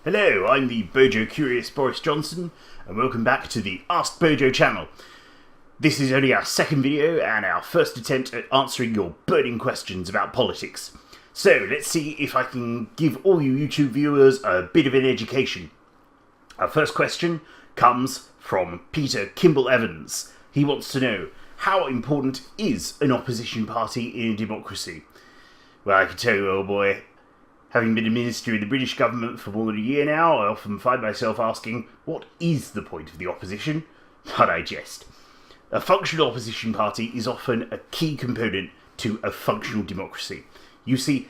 Hello, I'm the BoJoCurious Boris Johnson, and welcome back to the Ask BoJo channel. This is only our second video and our first attempt at answering your burning questions about politics. So let's see if I can give all you YouTube viewers a bit of an education. Our first question comes from Peter Kimball Evans. He wants to know, how important is an opposition party in a democracy? Well, I can tell you, old boy, having been a minister in the British government for more than a year now, I often find myself asking, what is the point of the opposition? But I jest. A functional opposition party is often a key component to a functional democracy. You see,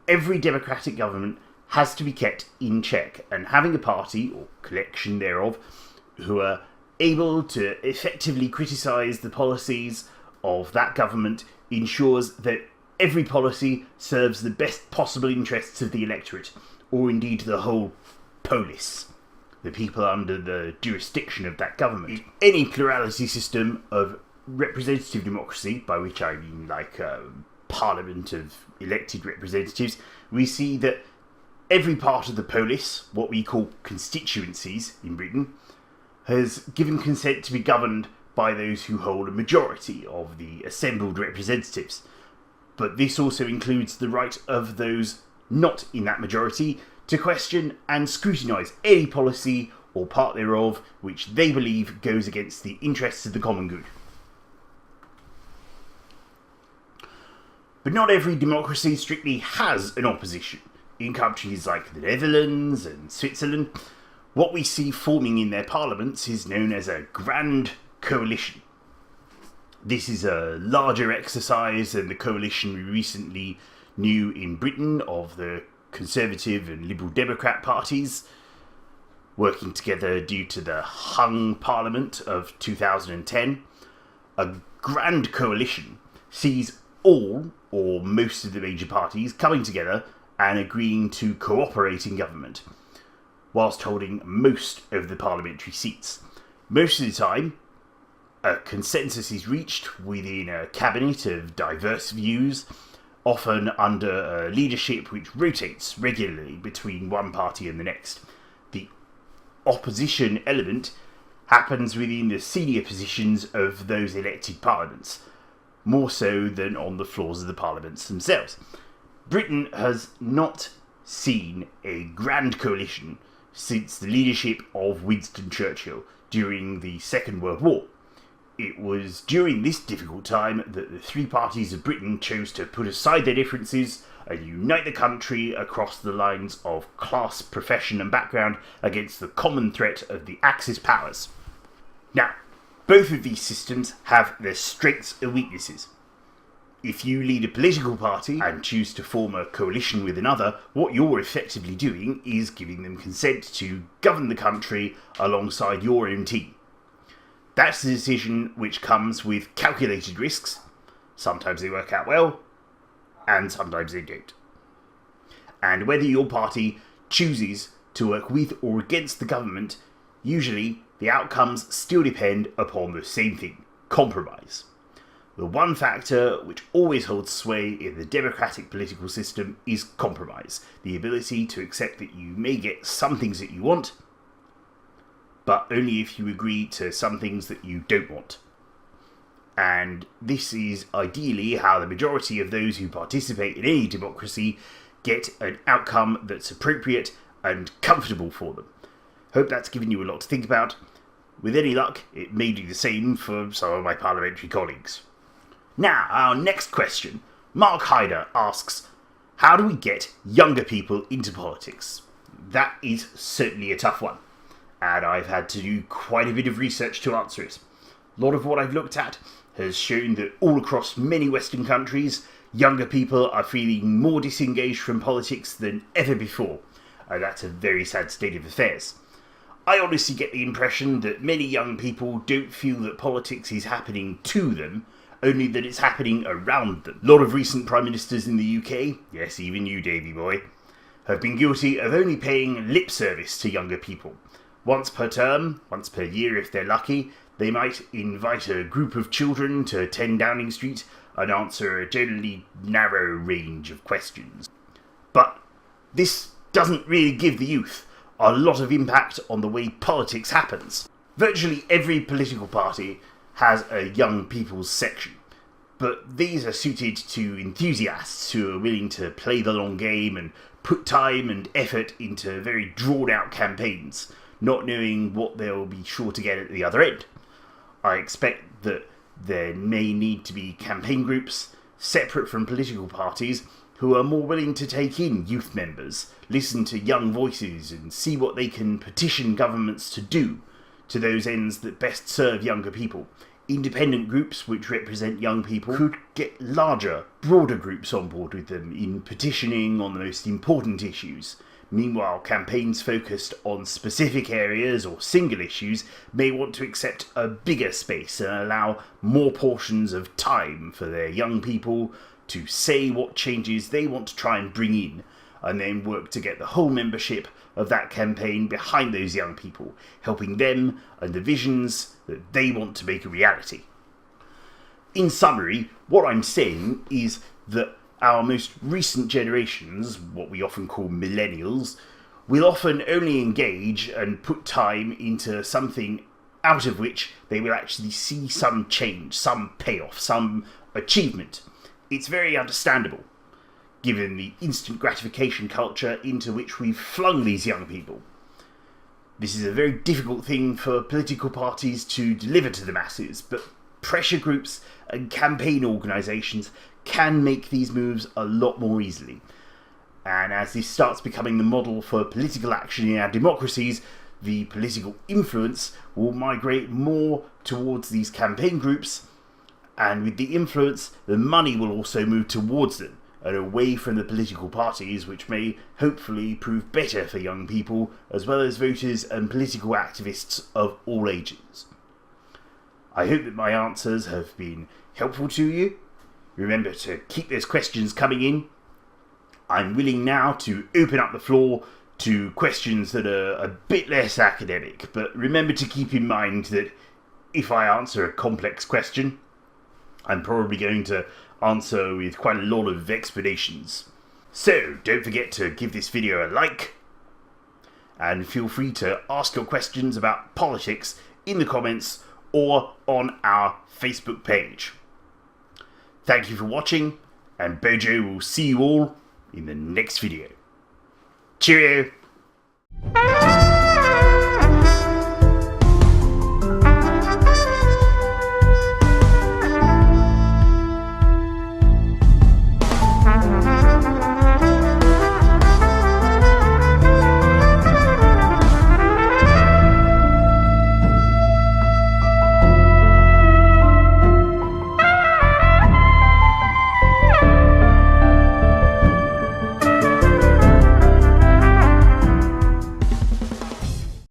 every democratic government has to be kept in check, and having a party, or collection thereof, who are able to effectively criticise the policies of that government ensures that every policy serves the best possible interests of the electorate, or indeed the whole polis, the people under the jurisdiction of that government. In any plurality system of representative democracy, by which I mean like a parliament of elected representatives, we see that every part of the polis, what we call constituencies in Britain, has given consent to be governed by those who hold a majority of the assembled representatives. But this also includes the right of those not in that majority to question and scrutinise any policy or part thereof which they believe goes against the interests of the common good. But not every democracy strictly has an opposition. In countries like the Netherlands and Switzerland, what we see forming in their parliaments is known as a grand coalition. This is a larger exercise than the coalition we recently knew in Britain of the Conservative and Liberal Democrat parties working together due to the hung Parliament of 2010. A grand coalition sees all or most of the major parties coming together and agreeing to cooperate in government, whilst holding most of the parliamentary seats. Most of the time, a consensus is reached within a cabinet of diverse views, often under a leadership which rotates regularly between one party and the next. The opposition element happens within the senior positions of those elected parliaments, more so than on the floors of the parliaments themselves. Britain has not seen a grand coalition since the leadership of Winston Churchill during the Second World War. It was during this difficult time that the three parties of Britain chose to put aside their differences and unite the country across the lines of class, profession and background against the common threat of the Axis powers. Now, both of these systems have their strengths and weaknesses. If you lead a political party and choose to form a coalition with another, what you're effectively doing is giving them consent to govern the country alongside your own team. That's the decision which comes with calculated risks. Sometimes they work out well, and sometimes they don't. And whether your party chooses to work with or against the government, usually the outcomes still depend upon the same thing: compromise. The one factor which always holds sway in the democratic political system is compromise. The ability to accept that you may get some things that you want, but only if you agree to some things that you don't want. And this is ideally how the majority of those who participate in any democracy get an outcome that's appropriate and comfortable for them. Hope that's given you a lot to think about. With any luck, it may do the same for some of my parliamentary colleagues. Now, our next question. Mark Hyder asks, how do we get younger people into politics? That is certainly a tough one, and I've had to do quite a bit of research to answer it. A lot of what I've looked at has shown that all across many Western countries, younger people are feeling more disengaged from politics than ever before, and that's a very sad state of affairs. I honestly get the impression that many young people don't feel that politics is happening to them, only that it's happening around them. A lot of recent Prime Ministers in the UK, yes, even you, Davy boy, have been guilty of only paying lip service to younger people. Once per term, once per year if they're lucky, they might invite a group of children to 10 Downing Street and answer a generally narrow range of questions. But this doesn't really give the youth a lot of impact on the way politics happens. Virtually every political party has a young people's section, but these are suited to enthusiasts who are willing to play the long game and put time and effort into very drawn-out campaigns, not knowing what they'll be sure to get at the other end. I expect that there may need to be campaign groups, separate from political parties, who are more willing to take in youth members, listen to young voices, and see what they can petition governments to do to those ends that best serve younger people. Independent groups which represent young people could get larger, broader groups on board with them in petitioning on the most important issues. Meanwhile, campaigns focused on specific areas or single issues may want to accept a bigger space and allow more portions of time for their young people to say what changes they want to try and bring in, and then work to get the whole membership of that campaign behind those young people, helping them and the visions that they want to make a reality. In summary, what I'm saying is that our most recent generations, what we often call millennials, will often only engage and put time into something out of which they will actually see some change, some payoff, some achievement. It's very understandable, given the instant gratification culture into which we've flung these young people. This is a very difficult thing for political parties to deliver to the masses, but pressure groups and campaign organisations can make these moves a lot more easily. And as this starts becoming the model for political action in our democracies, the political influence will migrate more towards these campaign groups, and with the influence, the money will also move towards them and away from the political parties, which may hopefully prove better for young people, as well as voters and political activists of all ages. I hope that my answers have been helpful to you. Remember to keep those questions coming in. I'm willing now to open up the floor to questions that are a bit less academic, but remember to keep in mind that if I answer a complex question, I'm probably going to answer with quite a lot of explanations. So don't forget to give this video a like, and feel free to ask your questions about politics in the comments or on our Facebook page. Thank you for watching, and BoJo will see you all in the next video. Cheerio!